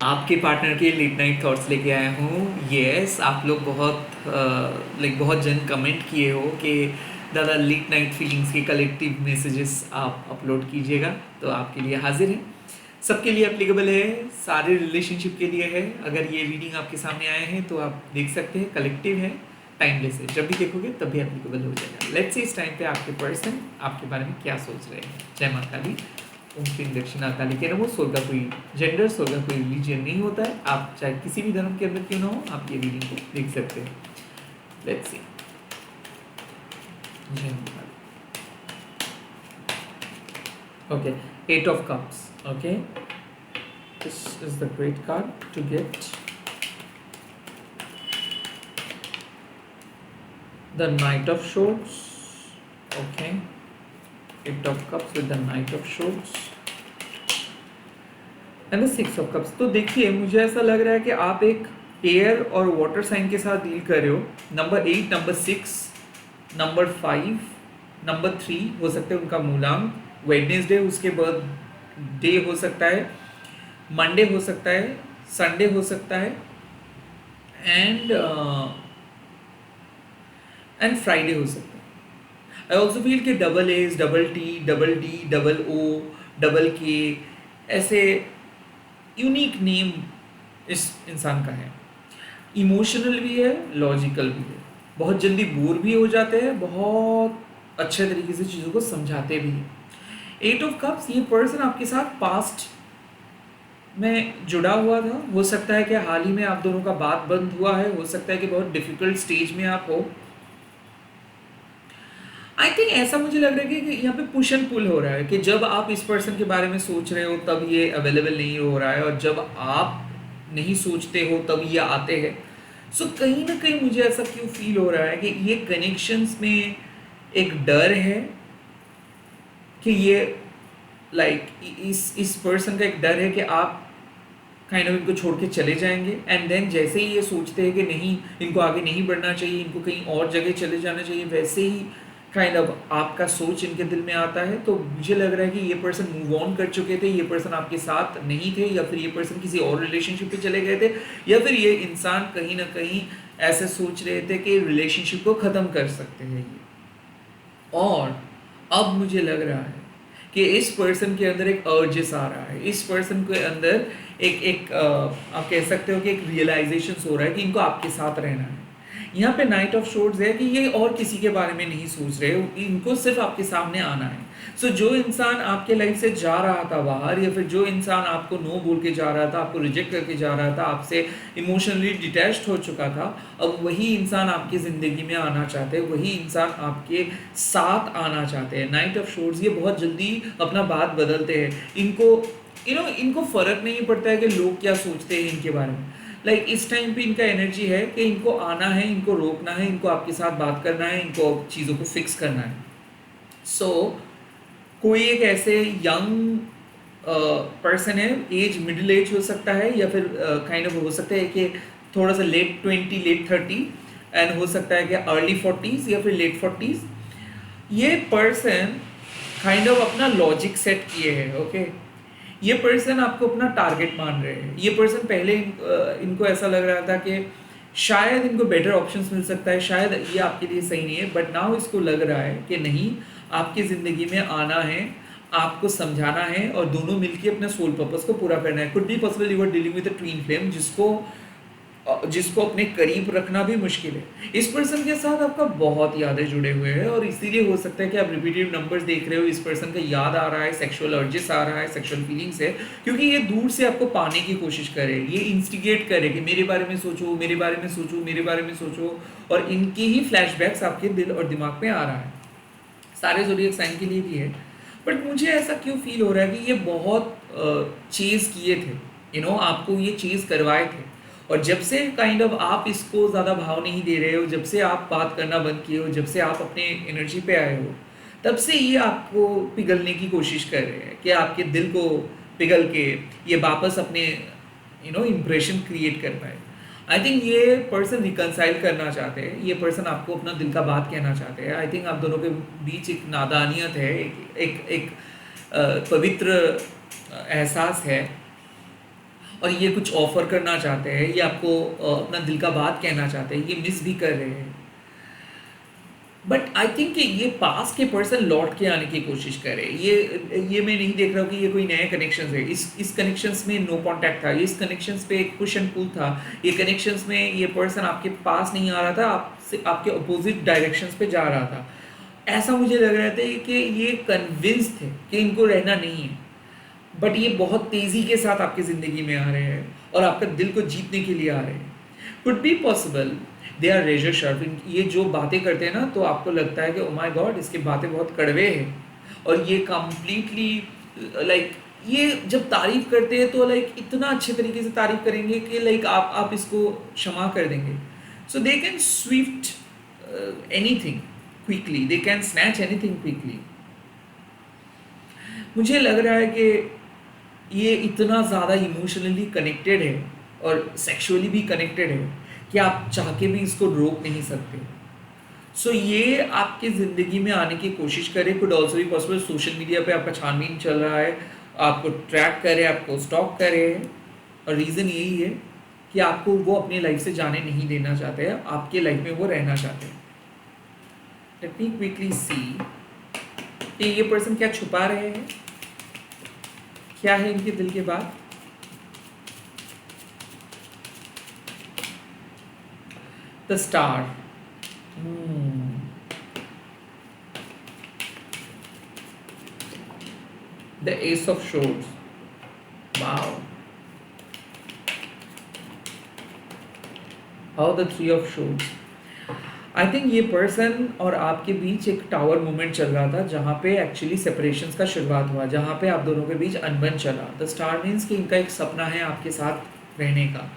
आपके पार्टनर के late night thoughts लेके आया हूँ। यस, आप लोग बहुत जन कमेंट किए हो कि दादा लेट नाइट फीलिंग्स के कलेक्टिव मैसेजेस आप अपलोड कीजिएगा, तो आपके लिए हाजिर है। सबके लिए एप्लीकेबल है, सारे रिलेशनशिप के लिए है। अगर ये रीडिंग आपके सामने आए हैं तो आप देख सकते हैं, कलेक्टिव है, टाइमलेस है। जब भी देखोगे तब भी एप्लीकेबल हो जाएगा। लेट्स से इस टाइम पे आपके पर्सन आपके बारे में क्या सोच रहे हैं। जय माता दी, ओम श्री दक्षिणा काली के नमो। सोल का कोई जेंडर, सोल का कोई रिलीजियन नहीं होता है। आप चाहे किसी भी धर्म के अंदर क्यों ना हो, आप ये रीडिंग को देख सकते हैं। Let's see. जय माता दी। Okay, 8 of cups. Okay, this is the great card to get. The Knight of Swords. Okay, 8 of cups with the Knight of Swords and the 6 of cups. तो देखिए, मुझे ऐसा लग रहा है कि आप एक एयर और वाटर साइन के साथ डील कर रहे हो। नंबर 8, नंबर 6, नंबर 5, नंबर 3 हो सकते हैं उनका मूलांक। वेडनेसडे उसके बर्थ डे हो सकता है, मंडे हो सकता है, संडे हो सकता है, एंड फ्राइडे हो सकता है। आई ऑल्सो फील कि double H, double T, double D, double O, double K, ऐसे यूनिक नेम इस इंसान का है। इमोशनल भी है, लॉजिकल भी है, बहुत जल्दी बोर भी हो जाते हैं, बहुत अच्छे तरीके से चीज़ों को समझाते भी हैं। 8 ऑफ कप्स, ये पर्सन आपके साथ पास्ट में जुड़ा हुआ था। हो सकता है कि हाल ही में आप दोनों का बात बंद हुआ है, हो सकता है कि बहुत डिफिकल्ट स्टेज में आप हो। आई थिंक ऐसा मुझे लग रहा है कि यहाँ पे पुश एंड पुल हो रहा है कि जब आप इस पर्सन के बारे में सोच रहे हो तब ये अवेलेबल नहीं हो रहा है, और जब आप नहीं सोचते हो तब ये आते हैं। सो कहीं ना कहीं मुझे ऐसा क्यों फील हो रहा है कि ये कनेक्शंस में एक डर है कि ये इस पर्सन का एक डर है कि आप काइंड ऑफ इनको छोड़ के चले जाएंगे, एंड देन जैसे ही ये सोचते हैं कि नहीं, इनको आगे नहीं बढ़ना चाहिए, इनको कहीं और जगह चले जाना चाहिए, वैसे ही काइंड ऑफ आपका सोच इनके दिल में आता है। तो मुझे लग रहा है कि ये पर्सन मूव ऑन कर चुके थे, ये पर्सन आपके साथ नहीं थे, या फिर ये पर्सन किसी और रिलेशनशिप पे चले गए थे, या फिर ये इंसान कहीं ना कहीं ऐसे सोच रहे थे कि रिलेशनशिप को ख़त्म कर सकते हैं ये। और अब मुझे लग रहा है कि इस पर्सन के अंदर एक अर्जेस आ रहा है, इस पर्सन के अंदर एक आप कह सकते हो कि एक रियलाइजेशन हो रहा है कि इनको आपके साथ रहना है। यहाँ पे नाइट ऑफ शॉर्ट्स है कि ये और किसी के बारे में नहीं सोच रहे, इनको सिर्फ आपके सामने आना है। सो जो इंसान आपके लाइफ से जा रहा था बाहर, या फिर जो इंसान आपको नो बोल के जा रहा था, आपको रिजेक्ट करके जा रहा था, आपसे इमोशनली डिटैच्ड हो चुका था, अब वही इंसान आपकी ज़िंदगी में आना चाहते हैं, वही इंसान आपके साथ आना चाहते हैं। नाइट ऑफ शॉर्ट्स, ये बहुत जल्दी अपना बात बदलते हैं। इनको फ़र्क नहीं पड़ता है कि लोग क्या सोचते हैं इनके बारे में। इस टाइम पे इनका एनर्जी है कि इनको आना है, इनको रोकना है, इनको आपके साथ बात करना है, इनको चीज़ों को फिक्स करना है। सो कोई एक ऐसे यंग पर्सन है, एज मिडिल एज हो सकता है, या फिर काइंड ऑफ हो सकता है कि थोड़ा सा लेट 20, लेट 30, एंड हो सकता है कि अर्ली 40s या फिर लेट 40s। ये पर्सन काइंड ऑफ अपना लॉजिक सेट किए हैं। ओके, ये पर्सन आपको अपना टारगेट मान रहे हैं। ये पर्सन पहले इनको ऐसा लग रहा था कि शायद इनको बेटर ऑप्शंस मिल सकता है, शायद ये आपके लिए सही नहीं है, बट नाउ इसको लग रहा है कि नहीं, आपकी ज़िंदगी में आना है, आपको समझाना है, और दोनों मिलके अपने सोल पर्पस को पूरा करना है। Could be possible you are dealing with a twin flame, जिसको अपने करीब रखना भी मुश्किल है। इस पर्सन के साथ आपका बहुत यादें जुड़े हुए हैं, और इसीलिए हो सकता है कि आप रिपीटेड नंबर्स देख रहे हो, इस पर्सन का याद आ रहा है, सेक्सुअल अर्जेस आ रहा है, सेक्सुअल फीलिंग्स है, क्योंकि ये दूर से आपको पाने की कोशिश करे, ये इंस्टिगेट करे कि मेरे बारे में सोचो, मेरे बारे में सोचो, मेरे बारे में सोचो, और इनकी ही फ्लैशबैक्स आपके दिल और दिमाग में आ रहा है। सारे ज़ोडिएक साइन के लिए भी है, बट मुझे ऐसा क्यों फील हो रहा है कि ये बहुत चेज़ किए थे, आपको ये चीज़ करवाए थे, और जब से काइंड ऑफ आप इसको ज़्यादा भाव नहीं दे रहे हो, जब से आप बात करना बंद किए हो, जब से आप अपने एनर्जी पे आए हो, तब से ये आपको पिघलने की कोशिश कर रहे हैं कि आपके दिल को पिघल के ये वापस अपने इम्प्रेशन क्रिएट कर पाए। आई थिंक ये पर्सन रिकनसाइल करना चाहते हैं, ये पर्सन आपको अपना दिल का बात कहना चाहते हैं। आई थिंक आप दोनों के बीच एक नादानियत है, एक पवित्र एहसास है, और ये कुछ ऑफ़र करना चाहते हैं, ये आपको अपना दिल का बात कहना चाहते हैं, ये मिस भी कर रहे हैं। बट आई थिंक कि ये पास के पर्सन लौट के आने की कोशिश करे। ये मैं नहीं देख रहा हूँ कि ये कोई नए कनेक्शंस है। इस कनेक्शंस में नो कांटेक्ट था, इस कनेक्शंस पे एक पुश एंड पुल था। ये कनेक्शंस में ये पर्सन आपके पास नहीं आ रहा था, आपसे आपके अपोजिट डायरेक्शंस पे जा रहा था। ऐसा मुझे लग रहा था कि ये कन्विंस थे कि इनको रहना नहीं है, बट ये बहुत तेज़ी के साथ आपकी ज़िंदगी में आ रहे हैं और आपका दिल को जीतने के लिए आ रहे हैं। Could be possible they are razor sharp. ये जो बातें करते हैं ना, तो आपको लगता है कि ओ माय गॉड, इसकी बातें बहुत कड़वे हैं। और ये कंप्लीटली लाइक ये जब तारीफ करते हैं तो लाइक इतना अच्छे तरीके से तारीफ करेंगे कि लाइक आप इसको क्षमा कर देंगे। So they can swift anything quickly, they can snatch anything quickly. मुझे लग रहा है कि ये इतना ज़्यादा इमोशनली कनेक्टेड है और सेक्सुअली भी कनेक्टेड है कि आप चाह के भी इसको रोक नहीं सकते। सो ये आपकी ज़िंदगी में आने की कोशिश करे। कुड ऑल्सो भी पॉसिबल सोशल मीडिया पे आपका छानबीन चल रहा है, आपको ट्रैक करे, आपको स्टॉक करे, और रीज़न यही है कि आपको वो अपनी लाइफ से जाने नहीं देना चाहते हैं, आपके लाइफ में वो रहना चाहते हैं। लेट मी क्विकली सी कि ये पर्सन क्या छुपा रहे हैं, क्या है इनके दिल के बात। The star, the S of shores, wow, how the three of shores. I think ये पर्सन और आपके बीच एक टावर मूवमेंट चल रहा था, जहाँ पे एक्चुअली सेपरेशंस का शुरुआत हुआ, जहाँ पे आप दोनों के बीच अनबन चला। द स्टार मीन्स कि इनका एक सपना है आपके साथ रहने का।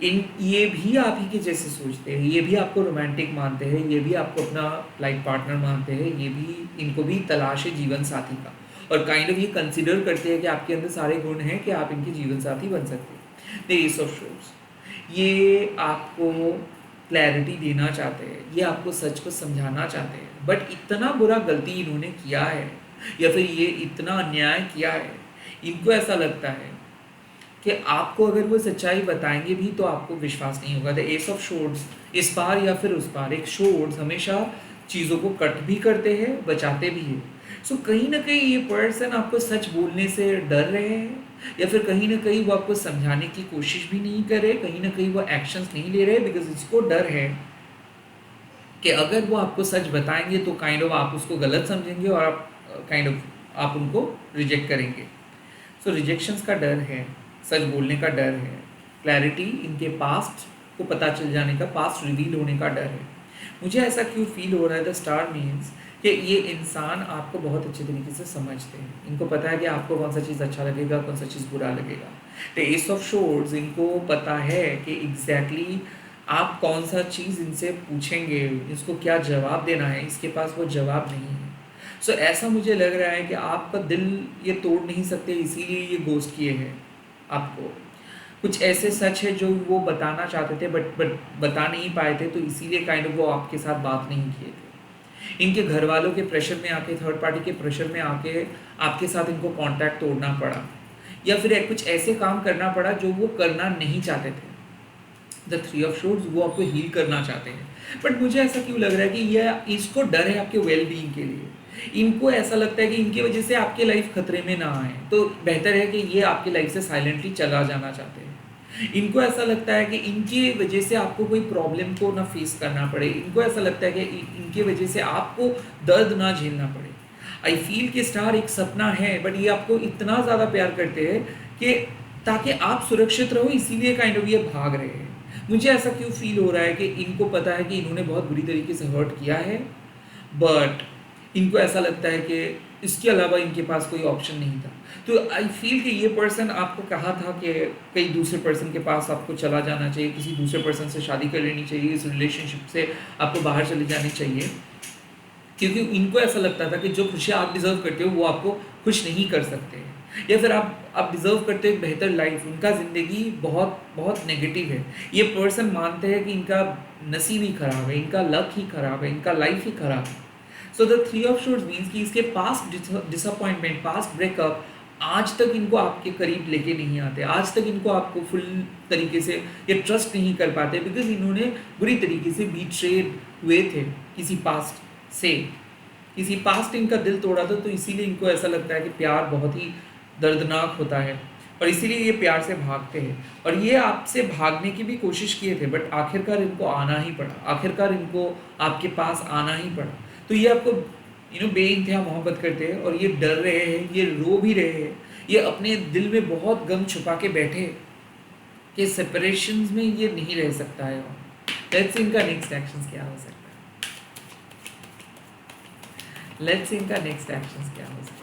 ये भी आप ही के जैसे सोचते हैं, ये भी आपको रोमांटिक मानते हैं, ये भी आपको अपना लाइफ पार्टनर मानते हैं, ये भी इनको भी तलाश है जीवन साथी का, और काइंड ऑफ ये कंसिडर करते हैं कि आपके अंदर सारे गुण हैं कि आप इनके जीवन साथी बन सकते हैं। द एस ऑफ शोर्स, ये आपको क्लैरिटी देना चाहते हैं, ये आपको सच को समझाना चाहते हैं, बट इतना बुरा गलती इन्होंने किया है या फिर ये इतना अन्याय किया है, इनको ऐसा लगता है कि आपको अगर वो सच्चाई बताएंगे भी तो आपको विश्वास नहीं होगा। द एस ऑफ शोर्ड्स, इस पार या फिर उस पार, एक शोर्ड्स हमेशा चीज़ों को कट भी करते हैं, बचाते भी हैं। सो कहीं ना कहीं ये पर्सन आपको सच बोलने से डर रहे हैं, या फिर कहीं ना कहीं वो आपको समझाने की कोशिश भी नहीं कर रहे, कहीं ना कहीं वो एक्शंस नहीं ले रहे, बिकॉज इसको डर है कि अगर वो आपको सच बताएंगे तो काइंड ऑफ आप उसको गलत समझेंगे और आप काइंड ऑफ आप उनको रिजेक्ट करेंगे। सो रिजेक्शंस का डर है, सच बोलने का डर है, क्लैरिटी इनके पास्ट को पता चल जाने का, पास्ट रिवील होने का डर है। मुझे ऐसा क्यों फील हो रहा है द स्टार मीन्स कि ये इंसान आपको बहुत अच्छे तरीके से समझते हैं, इनको पता है कि आपको कौन सा चीज़ अच्छा लगेगा, कौन सा चीज़ बुरा लगेगा। द एस ऑफ शोर्ड्स, इनको पता है कि एग्जैक्टली आप कौन सा चीज़ इनसे पूछेंगे, इसको क्या जवाब देना है, इसके पास वो जवाब नहीं है। सो ऐसा मुझे लग रहा है कि आपका दिल ये तोड़ नहीं सकते, इसीलिए ये गोस्ट किए हैं आपको। कुछ ऐसे सच है जो वो बताना चाहते थे बट बता नहीं पाए थे, तो इसीलिए काइंड ऑफ वो आपके साथ बात नहीं किए थे। इनके घर वालों के प्रेशर में आके, थर्ड पार्टी के प्रेशर में आके आपके साथ इनको कांटेक्ट तोड़ना पड़ा, या फिर कुछ ऐसे काम करना पड़ा जो वो करना नहीं चाहते थे। द थ्री ऑफ शोर्ड्स, वो आपको हील करना चाहते हैं, बट मुझे ऐसा क्यों लग रहा है कि ये इसको डर है आपके वेल बीइंग के लिए। इनको ऐसा लगता है कि इनकी वजह से आपकी लाइफ खतरे में ना आए, तो बेहतर है कि ये आपकी लाइफ से साइलेंटली चला जाना चाहते हैं। इनको ऐसा लगता है कि इनकी वजह से आपको कोई प्रॉब्लम को ना फेस करना पड़े, इनको ऐसा लगता है कि इनकी वजह से आपको दर्द ना झेलना पड़े। आई फील कि स्टार एक सपना है, बट ये आपको इतना ज़्यादा प्यार करते हैं कि ताकि आप सुरक्षित रहो, इसीलिए काइंड ऑफ ये भाग रहे हैं। मुझे ऐसा क्यों फील हो रहा है कि इनको पता है कि इन्होंने बहुत बुरी तरीके से हर्ट किया है, बट इनको ऐसा लगता है कि इसके अलावा इनके पास कोई ऑप्शन नहीं था। तो आई फील कि ये पर्सन आपको कहा था कि कई दूसरे पर्सन के पास आपको चला जाना चाहिए, किसी दूसरे पर्सन से शादी कर लेनी चाहिए, इस रिलेशनशिप से आपको बाहर चले जानी चाहिए, क्योंकि इनको ऐसा लगता था कि जो खुशियाँ आप डिज़र्व करते हो वो आपको खुश नहीं कर सकते, या फिर आप डिज़र्व करते हो एक बेहतर लाइफ। उनका ज़िंदगी बहुत बहुत नेगेटिव है। ये पर्सन मानते हैं कि इनका नसीब ही ख़राब है, इनका लक ही ख़राब है, इनका लाइफ ही ख़राब है। So the three of swords means कि इसके पास्ट डिसअपॉइंटमेंट, पास्ट ब्रेकअप आज तक इनको आपके करीब लेके नहीं आते, आज तक इनको आपको फुल तरीके से ये ट्रस्ट नहीं कर पाते, बिकॉज इन्होंने बुरी तरीके से बीट्रेड हुए थे किसी पास्ट से, किसी पास्ट इनका दिल तोड़ा था, तो इसीलिए इनको ऐसा लगता है कि प्यार बहुत ही दर्दनाक होता है और इसीलिए ये प्यार से भागते हैं। और ये आपसे भागने की भी कोशिश किए थे, बट आखिरकार इनको आना ही पड़ा, आखिरकार इनको आपके पास आना ही पड़ा। तो ये आपको बेइंतहा मोहब्बत करते हैं और ये डर रहे हैं, ये रो भी रहे हैं, ये अपने दिल में बहुत गम छुपा के बैठे कि सेपरेशंस में ये नहीं रह सकता है। लेट्स इनका नेक्स्ट एक्शंस क्या हो सकता है, लेट्स इनका नेक्स्ट एक्शंस क्या हो सकता है।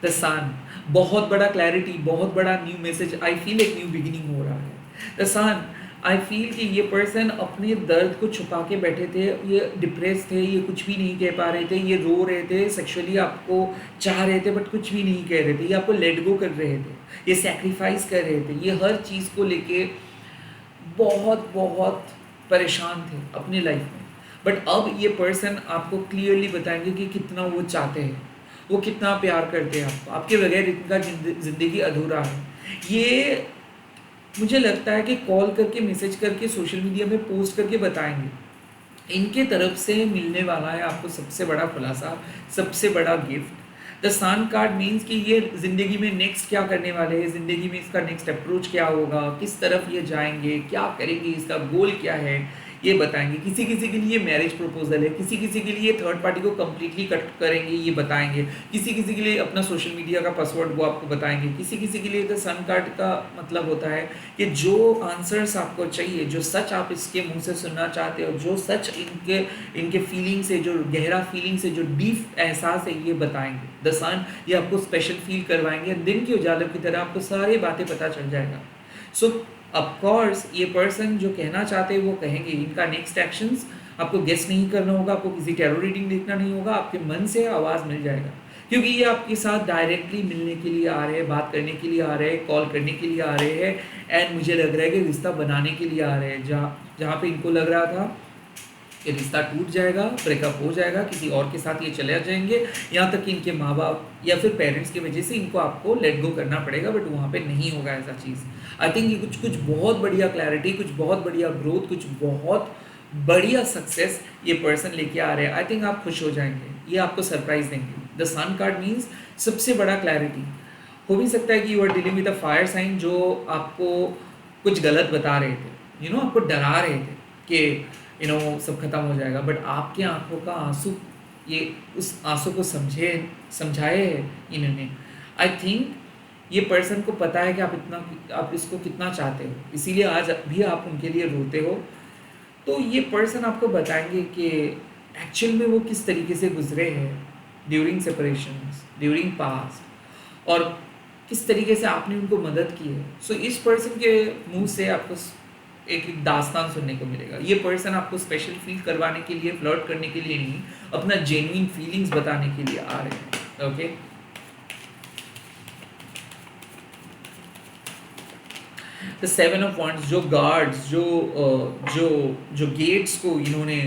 द सन, बहुत बड़ा क्लैरिटी, बहुत बड़ा न्यू मैसेज, आई फील एक न्यू बिगिनिंग हो रहा है। द सन, आई फील कि ये पर्सन अपने दर्द को छुपा के बैठे थे, ये डिप्रेस थे, ये कुछ भी नहीं कह पा रहे थे, ये रो रहे थे, सेक्सुअली आपको चाह रहे थे बट कुछ भी नहीं कह रहे थे, ये आपको लेट गो कर रहे थे, ये सैक्रिफाइस कर रहे थे, ये हर चीज़ को लेके बहुत बहुत परेशान थे अपनी लाइफ में। बट अब ये पर्सन आपको क्लियरली बताएंगे कि कितना वो चाहते हैं, वो कितना प्यार करते हैं आपको, आपके बगैर इनका ज़िंदगी अधूरा है। ये मुझे लगता है कि कॉल करके, मैसेज करके, सोशल मीडिया में पोस्ट करके बताएंगे। इनके तरफ से मिलने वाला है आपको सबसे बड़ा खुलासा, सबसे बड़ा gift. The sun card means कि ये ज़िंदगी में नेक्स्ट क्या करने वाले हैं, ज़िंदगी में इसका नेक्स्ट अप्रोच क्या होगा, किस तरफ ये जाएंगे, क्या करेंगे, इसका गोल क्या है, ये बताएंगे। किसी किसी के लिए मैरिज प्रपोजल है, किसी किसी के लिए थर्ड पार्टी को कम्प्लीटली कट करेंगे, ये बताएंगे। किसी किसी के लिए अपना सोशल मीडिया का पासवर्ड वो आपको बताएंगे। किसी किसी के लिए तो सन कार्ड का मतलब होता है कि जो आंसर्स आपको चाहिए, जो सच आप इसके मुंह से सुनना चाहते हो, जो सच इनके फीलिंग से, जो गहरा फीलिंग से, जो डीप एहसास है, ये बताएंगे। द सन ये आपको स्पेशल फील करवाएंगे, दिन के उजाले की तरह आपको सारी बातें पता चल जाएगा। सो ऑफकोर्स ये पर्सन जो कहना चाहते हैं वो कहेंगे। इनका नेक्स्ट एक्शंस आपको गेस नहीं करना होगा, आपको किसी टैरो रीडिंग देखना नहीं होगा, आपके मन से आवाज़ मिल जाएगा, क्योंकि ये आपके साथ डायरेक्टली मिलने के लिए आ रहे हैं, बात करने के लिए आ रहे हैं, कॉल करने के लिए आ रहे हैं, एंड मुझे लग रहा है कि रिश्ता बनाने के लिए आ रहे हैं। जहाँ पे इनको लग रहा था कि रिश्ता टूट जाएगा, ब्रेकअप हो जाएगा, किसी और के साथ ये चले जाएंगे, यहाँ तक कि इनके माँ बाप या फिर पेरेंट्स की वजह से इनको आपको लेट गो करना पड़ेगा, बट वहाँ पे नहीं होगा ऐसा चीज़। आई थिंक ये कुछ बहुत बढ़िया क्लैरिटी, कुछ बहुत बढ़िया ग्रोथ, कुछ बहुत बढ़िया सक्सेस ये पर्सन लेके आ रहे हैं। आई थिंक आप खुश हो जाएंगे, ये आपको सरप्राइज देंगे। द सन कार्ड मीन्स सबसे बड़ा क्लैरिटी। हो भी सकता है कि you are dealing with a fire sign जो आपको कुछ गलत बता रहे थे, आपको डरा रहे थे कि सब खत्म हो जाएगा, बट आपके आंखों का आंसू, ये उस आंसू को समझाए है इन्होंने। आई थिंक ये पर्सन को पता है कि आप इसको कितना चाहते हो, इसीलिए आज भी आप उनके लिए रोते हो। तो ये पर्सन आपको बताएंगे कि एक्चुअल में वो किस तरीके से गुजरे हैं ड्यूरिंग सेपरेशंस, ड्यूरिंग पास्ट, और किस तरीके से आपने उनको मदद की है। सो इस पर्सन के मुंह से आपको एक दास्तान सुनने को मिलेगा। ये पर्सन आपको स्पेशल फील करवाने के लिए, फ्लर्ट करने के लिए नहीं, अपना जेन्युइन फीलिंग्स बताने के लिए आ रहे हैं। Okay, the seven of wands, जो गार्ड्स, जो गेट्स को इन्होंने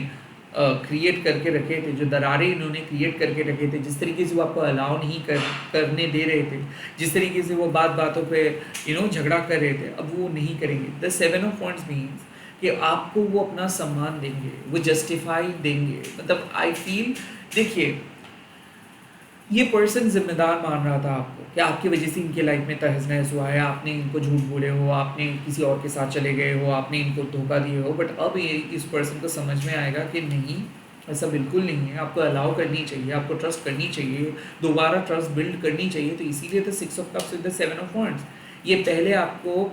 क्रिएट करके रखे थे, जो दरारें इन्होंने क्रिएट करके रखे थे, जिस तरीके से वो आपको अलाउ नहीं करने दे रहे थे, जिस तरीके से वो बातों पे झगड़ा कर रहे थे, अब वो नहीं करेंगे। The seven of wands means कि आपको वो अपना सम्मान देंगे, वो जस्टिफाई देंगे। मतलब आई फील, देखिए ये पर्सन जिम्मेदार मान रहा था आपको कि आपकी वजह से इनके लाइफ में तहस नहस हुआ है, आपने इनको झूठ बोले हो, आपने किसी और के साथ चले गए हो, आपने इनको धोखा दिए हो, बट अब ये इस पर्सन को समझ में आएगा कि नहीं, ऐसा बिल्कुल नहीं है। आपको अलाउ करनी चाहिए, आपको ट्रस्ट करनी चाहिए, दोबारा ट्रस्ट बिल्ड करनी चाहिए। तो इसीलिए तो 6 of cups with the 7 of wands, ये पहले आपको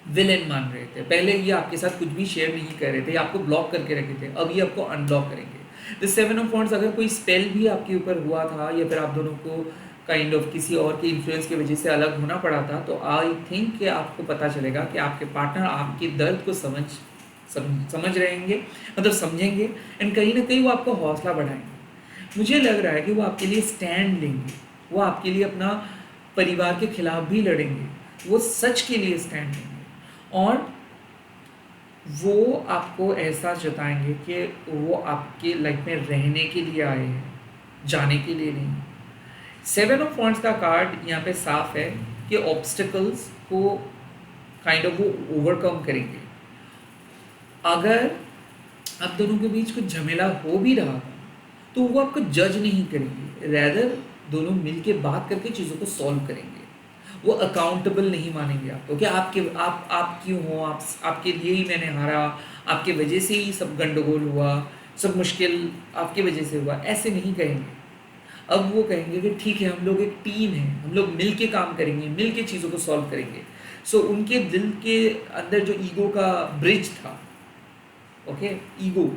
विलेन मान रहे थे, पहले ये आपके साथ कुछ भी शेयर नहीं कर रहे थे, आपको ब्लॉक करके रखे थे, अब ये आपको अनब्लॉक करेंगे। द 7 ऑफ वॉन्ड्स, अगर कोई स्पेल भी आपके ऊपर हुआ था या फिर आप दोनों को काइंड ऑफ किसी और के इन्फ्लुएंस की वजह से अलग होना पड़ा था, तो आई थिंक कि आपको पता चलेगा कि आपके पार्टनर आपके दर्द को समझ रहेंगे, मतलब समझेंगे, एंड कहीं ना कहीं वो आपको हौसला बढ़ाएंगे। मुझे लग रहा है कि वो आपके लिए स्टैंड लेंगे, वो आपके लिए अपना परिवार के खिलाफ भी लड़ेंगे, वो सच के लिए स्टैंड लेंगे, और वो आपको एहसास जताएंगे कि वो आपके लाइफ में रहने के लिए आए हैं, जाने के लिए नहीं। सेवन ऑफ वॉन्ड्स का कार्ड यहाँ पे साफ है कि ऑब्स्टिकल्स को काइंड ऑफ वो ओवरकम करेंगे। अगर आप दोनों के बीच कुछ झमेला हो भी रहा था तो वो आपको जज नहीं करेंगे, रैदर दोनों मिल के बात करके चीज़ों को सॉल्व करेंगे। वो अकाउंटेबल नहीं मानेंगे आपको कि आप क्यों हो, आपके लिए ही मैंने हारा, आपके वजह से ही सब गंडगोल हुआ, सब मुश्किल आपकी वजह से हुआ, ऐसे नहीं कहेंगे। अब वो कहेंगे कि ठीक है, हम लोग एक टीम है, हम लोग मिल के काम करेंगे, मिल के चीज़ों को सॉल्व करेंगे। सो उनके दिल के अंदर जो ईगो का ब्रिज था, ओके, ईगो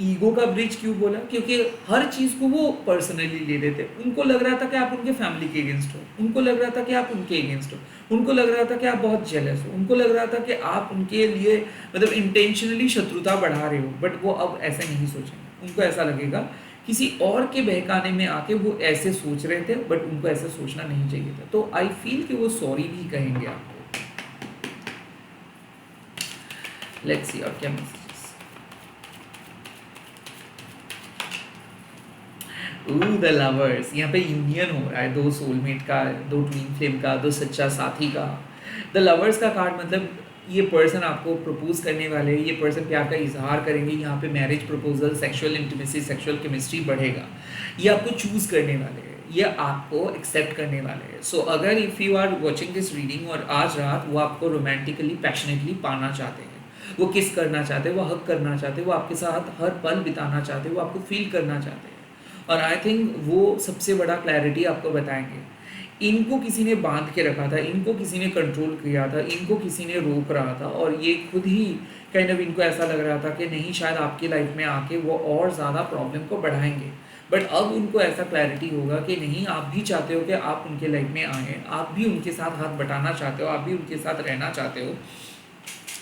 ईगो का ब्रिज क्यों बोला, क्योंकि हर चीज़ को वो पर्सनली ले रहे थे। उनको लग रहा था कि आप उनके फैमिली के अगेंस्ट हो, उनको लग रहा था कि आप उनके अगेंस्ट हो, उनको लग रहा था कि आप बहुत जेलस हो, उनको लग रहा था कि आप उनके लिए मतलब इंटेंशनली शत्रुता बढ़ा रहे हो। बट वो अब ऐसा नहीं सोचेंगे, उनको ऐसा लगेगा किसी और के बहकाने में आके वो ऐसे सोच रहे थे, बट उनको ऐसा सोचना नहीं चाहिए था। तो आई फील कि वो सॉरी भी कहेंगे आपको। लेट्स सी और क्या मैसेजेस। द लवर्स, यहाँ पे यूनियन हो रहा है, दो सोलमेट का, दो ट्विन फ्लेम का, दो सच्चा साथी का। द लवर्स का कार्ड मतलब ये पर्सन आपको प्रपोज करने वाले हैं, ये पर्सन प्यार का इजहार करेंगे। यहाँ पे marriage proposal, sexual intimacy, sexual chemistry बढ़ेगा। ये आपको चूज करने वाले हैं, ये आपको एक्सेप्ट करने वाले हैं। सो अगर if you are watching this reading और आज रात वो आपको रोमांटिकली पैशनेटली पाना चाहते हैं, वो किस करना चाहते हैं, वो हक करना चाहते हैं, वो आपके साथ हर पल बिताना चाहते हैं, वो आपको फील करना चाहते हैं, और आई थिंक वो सबसे बड़ा क्लैरिटी आपको बताएंगे। इनको किसी ने बांध के रखा था, इनको किसी ने कंट्रोल किया था, इनको किसी ने रोक रहा था, और ये खुद ही काइंड ऑफ इनको ऐसा लग रहा था कि नहीं, शायद आपकी लाइफ में आके वो और ज़्यादा प्रॉब्लम को बढ़ाएंगे। बट अब उनको ऐसा क्लैरिटी होगा कि नहीं, आप भी चाहते हो कि आप उनके लाइफ में आएँ, आप भी उनके साथ हाथ बटाना चाहते हो, आप भी उनके साथ रहना चाहते हो।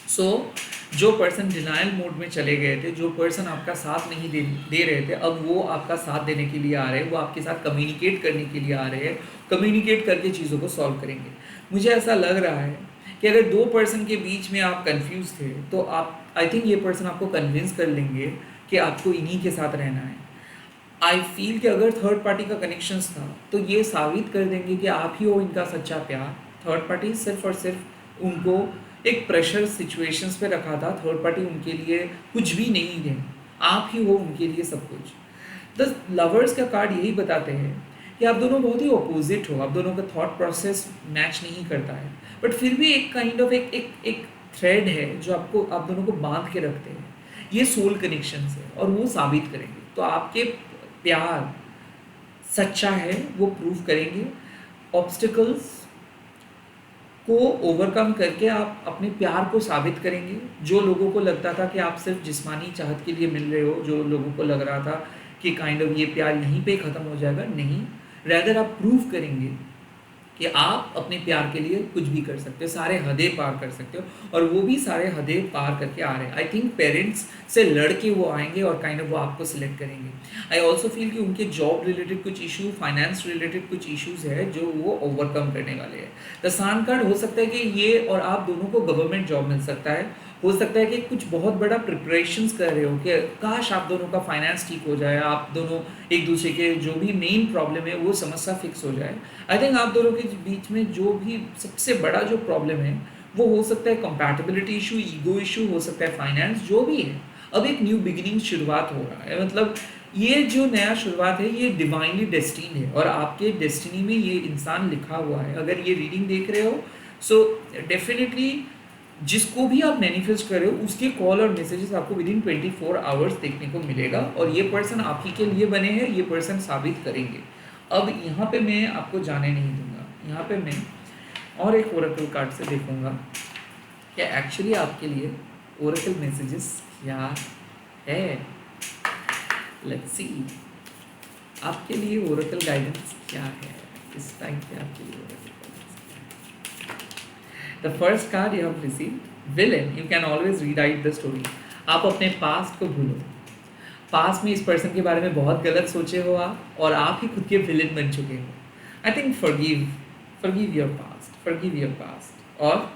सो जो पर्सन डिनाइल मोड में चले गए थे, जो पर्सन आपका साथ नहीं दे रहे थे, अब वो आपका साथ देने के लिए आ रहे हैं, वो आपके साथ कम्युनिकेट करने के लिए आ रहे हैं, कम्युनिकेट करके चीज़ों को सॉल्व करेंगे। मुझे ऐसा लग रहा है कि अगर दो पर्सन के बीच में आप कंफ्यूज थे तो आप, आई थिंक ये पर्सन आपको कन्विंस कर लेंगे कि आपको इन्हीं के साथ रहना है। आई फील कि अगर थर्ड पार्टी का कनेक्शंस था तो ये साबित कर देंगे कि आप ही हो इनका सच्चा प्यार। थर्ड पार्टी सिर्फ और सिर्फ उनको एक प्रेशर सिचुएशंस पे रखा था। थर्ड पार्टी उनके लिए कुछ भी नहीं है, आप ही हो उनके लिए सब कुछ। द लवर्स का कार्ड यही बताते हैं कि आप दोनों बहुत ही अपोजिट हो, आप दोनों का थॉट प्रोसेस मैच नहीं करता है, बट फिर भी एक काइंड ऑफ एक थ्रेड है जो आपको, आप दोनों को बांध के रखते हैं। ये सोल कनेक्शन है और वो साबित करेंगे। तो आपके प्यार सच्चा है, वो प्रूव करेंगे। ऑब्स्टिकल्स को ओवरकम करके आप अपने प्यार को साबित करेंगे। जो लोगों को लगता था कि आप सिर्फ जिस्मानी चाहत के लिए मिल रहे हो, जो लोगों को लग रहा था कि काइंड ऑफ ये प्यार यहीं पे ख़त्म हो जाएगा, नहीं, रैदर आप प्रूव करेंगे कि आप अपने प्यार के लिए कुछ भी कर सकते हो, सारे हदें पार कर सकते हो, और वो भी सारे हदें पार करके आ रहे हैं। आई थिंक पेरेंट्स से लड़ के वो आएंगे और काइंड ऑफ वो आपको सिलेक्ट करेंगे। आई ऑल्सो फील कि उनके जॉब रिलेटेड कुछ इशू, फाइनेंस रिलेटेड कुछ इश्यूज है जो वो ओवरकम करने वाले हैं। द सान कार्ड हो सकता है कि ये और आप दोनों को गवर्नमेंट जॉब मिल सकता है। हो सकता है कि कुछ बहुत बड़ा प्रिपरेशंस कर रहे हो कि काश आप दोनों का फाइनेंस ठीक हो जाए, आप दोनों एक दूसरे के जो भी मेन प्रॉब्लम है वो समस्या फिक्स हो जाए। आई थिंक आप दोनों के बीच में जो भी सबसे बड़ा जो प्रॉब्लम है वो हो सकता है कंपैटिबिलिटी इशू, ईगो इशू, हो सकता है फाइनेंस, जो भी है। अब एक न्यू बिगिनिंग शुरुआत हो रहा है, मतलब ये जो नया शुरुआत है ये डिवाइनली डेस्टिन्ड है, और आपके डेस्टिनी में ये इंसान लिखा हुआ है। अगर ये रीडिंग देख रहे हो सो डेफिनेटली जिसको भी आप मैनिफेस्ट कर रहे हो उसके कॉल और मैसेजेस आपको विद इन 24 आवर्स देखने को मिलेगा, और ये पर्सन आप ही के लिए बने हैं, ये पर्सन साबित करेंगे। अब यहाँ पे मैं आपको जाने नहीं दूंगा, यहाँ पे मैं और एक ओरेकल कार्ड से देखूंगा कि एक्चुअली आपके लिए ओरेकल मैसेजेस क्या है। लेट्स सी आपके लिए ओरेकल गाइडेंस क्या है इस टाइम पे आपके लिए। The first card you have received, villain. You can always rewrite the story. आप अपने पास्ट को भूलो। पास्ट में इस पर्सन के बारे में बहुत गलत सोचे हो आप, और आप ही खुद के विलेन बन चुके हो। I think forgive your past, और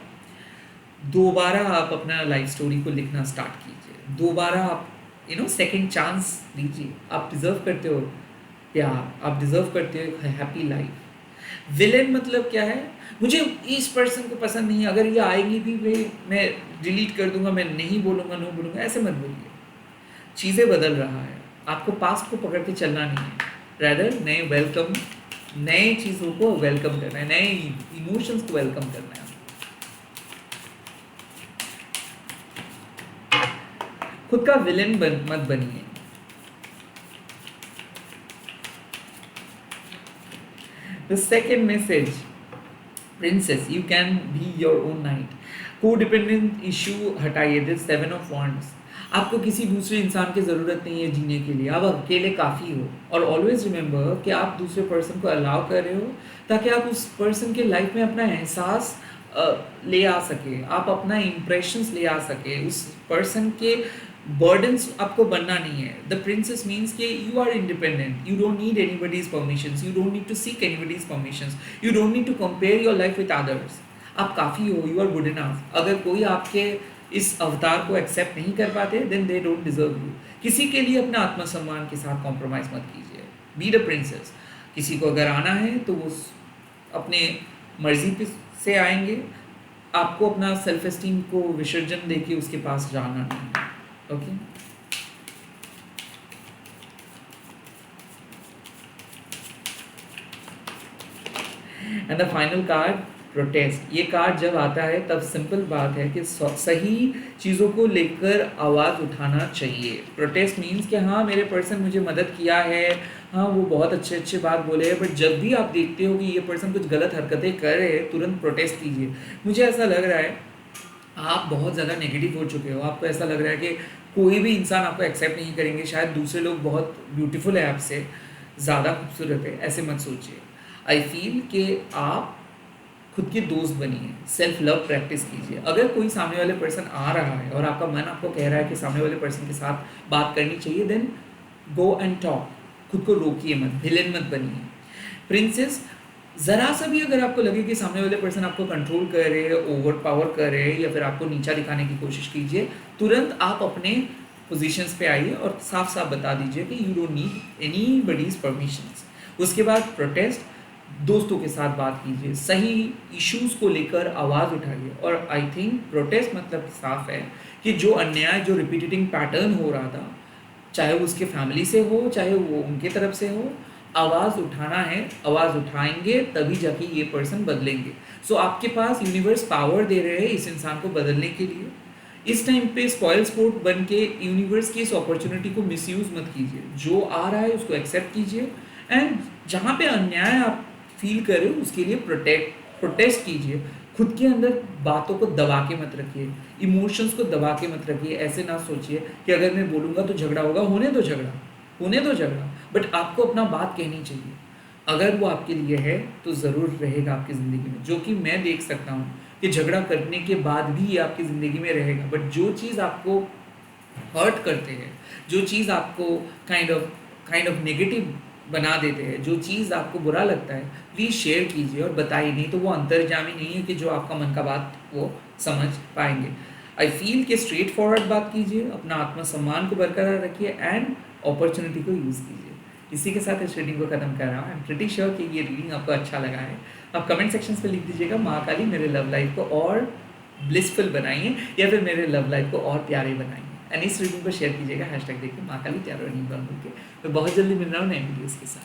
दोबारा आप अपना लाइफ स्टोरी को लिखना स्टार्ट कीजिए। दोबारा आप सेकंड चांस लीजिए। आप डिजर्व करते हो प्यार, आप डिज़र्व करते हो एक हैप्पी लाइफ। विलेन मतलब क्या है, मुझे इस पर्सन को पसंद नहीं है, अगर ये आएगी भी मैं डिलीट कर दूंगा, मैं नहीं बोलूँगा, नो बोलूँगा, ऐसे मत बोलिए। चीज़ें बदल रहा है, आपको पास्ट को पकड़ के चलना नहीं है, रैदर नए चीज़ों को वेलकम करना है, नए इमोशंस को वेलकम करना है। खुद का विलेन मत बनिए। The second message, princess, you can be your own knight. Codependent issue हटाइए, दिस 7 of Wands। आपको किसी दूसरे इंसान की ज़रूरत नहीं है जीने के लिए, आप अकेले काफ़ी हो। और ऑलवेज रिमेंबर कि आप दूसरे पर्सन को अलाउ कर रहे हो ताकि आप उस पर्सन के लाइफ में अपना एहसास ले आ सके, आप अपना इम्प्रेशंस ले आ सके, उस पर्सन के बर्डन्स आपको बनना नहीं है। द प्रिंसेस मीन्स कि you are independent, you don't need anybody's permissions, you don't need to seek anybody's permissions, you don't need to compare your life with others. आप काफ़ी हो, यू आर गुड इनफ। अगर कोई आपके इस अवतार को एक्सेप्ट नहीं कर पाते, then they don't deserve you. किसी के लिए अपना आत्मसम्मान के साथ कॉम्प्रोमाइज़ मत कीजिए, बी द प्रिंसेस। किसी को अगर आना है तो वो अपने मर्जी से आएंगे, आपको अपना सेल्फ एस्टीम को विसर्जन देके उसके पास जाना नहीं है। Okay, and the final card, protest. ये कार्ड जब आता है तब सिंपल बात है कि सही चीज़ों को लेकर आवाज़ उठाना चाहिए। प्रोटेस्ट मीन्स कि हाँ, मेरे पर्सन मुझे मदद किया है, हाँ वो बहुत अच्छे बात बोले हैं, बट जब भी आप देखते हो कि ये पर्सन कुछ गलत हरकतें कर रहे हैं, तुरंत प्रोटेस्ट कीजिए। मुझे ऐसा लग रहा है आप बहुत ज़्यादा नेगेटिव हो चुके हो, आपको ऐसा लग रहा है कि कोई भी इंसान आपको एक्सेप्ट नहीं करेंगे, शायद दूसरे लोग बहुत ब्यूटीफुल है, आपसे ज़्यादा खूबसूरत है, ऐसे मत सोचिए। आई फील कि आप खुद के दोस्त बनिए, सेल्फ लव प्रैक्टिस कीजिए। अगर कोई सामने वाले पर्सन आ रहा है और आपका मन आपको कह रहा है कि सामने वाले पर्सन के साथ बात करनी चाहिए, देन गो एंड टॉक। खुद को रोकिए मत, विलेन मत बनिए। प्रिंसेस, ज़रा सा भी अगर आपको लगे कि सामने वाले पर्सन आपको कंट्रोल कर रहे हैं, ओवर पावर कर रहे हैं, या फिर आपको नीचा दिखाने की कोशिश कीजिए, तुरंत आप अपने पोजीशंस पे आइए और साफ साफ बता दीजिए कि you don't need anybody's permissions. उसके बाद प्रोटेस्ट, दोस्तों के साथ बात कीजिए, सही इश्यूज़ को लेकर आवाज़ उठाइए। और आई थिंक प्रोटेस्ट मतलब साफ है कि जो अन्याय, जो रिपीटिंग पैटर्न हो रहा था, चाहे वो उसके फैमिली से हो, चाहे वो उनके तरफ से हो, आवाज़ उठाना है, आवाज़ उठाएंगे तभी जाके ये पर्सन बदलेंगे। सो आपके पास यूनिवर्स पावर दे रहे हैं इस इंसान को बदलने के लिए। इस टाइम पे स्पॉइल स्पोर्ट बन के यूनिवर्स की इस अपॉर्चुनिटी को मिसयूज़ मत कीजिए। जो आ रहा है उसको एक्सेप्ट कीजिए, एंड जहाँ पे अन्याय आप फील कर रहे हो उसके लिए प्रोटेस्ट कीजिए। खुद के अंदर बातों को दबा के मत रखिए, इमोशंस को दबा के मत रखिए। ऐसे ना सोचिए कि अगर मैं बोलूँगा तो झगड़ा होगा, होने दो झगड़ा, बट आपको अपना बात कहनी चाहिए। अगर वो आपके लिए है तो ज़रूर रहेगा आपकी ज़िंदगी में, जो कि मैं देख सकता हूँ कि झगड़ा करने के बाद भी ये आपकी ज़िंदगी में रहेगा। बट जो चीज़ आपको हर्ट करते हैं, जो चीज़ आपको काइंड ऑफ नेगेटिव बना देते हैं, जो चीज़ आपको बुरा लगता है, प्लीज़ शेयर कीजिए और बताइए। नहीं तो वो अंतर्जामी नहीं है कि जो आपका मन का बात वो समझ पाएंगे। आई फील कि स्ट्रेट फॉरवर्ड बात कीजिए, अपना आत्मसम्मान को बरकरार रखिए, एंड अपॉर्चुनिटी को यूज़ कीजिए। इसी के साथ इस रीडिंग को खत्म कर रहा हूँ। आई एम प्रिटी श्योर कि ये रीडिंग आपको अच्छा लगा है। आप कमेंट सेक्शंस पे लिख दीजिएगा, माँ काली मेरे लव लाइफ को और ब्लिसफुल बनाइए, या फिर मेरे लव लाइफ को और प्यारे बनाइए। एंड इस रीडिंग को शेयर कीजिएगा, हैशटैग देखिए माँ काली टैरो एनी वन बोल के। मैं बहुत जल्दी मिल रहा हूँ नए वीडियोज़ के साथ।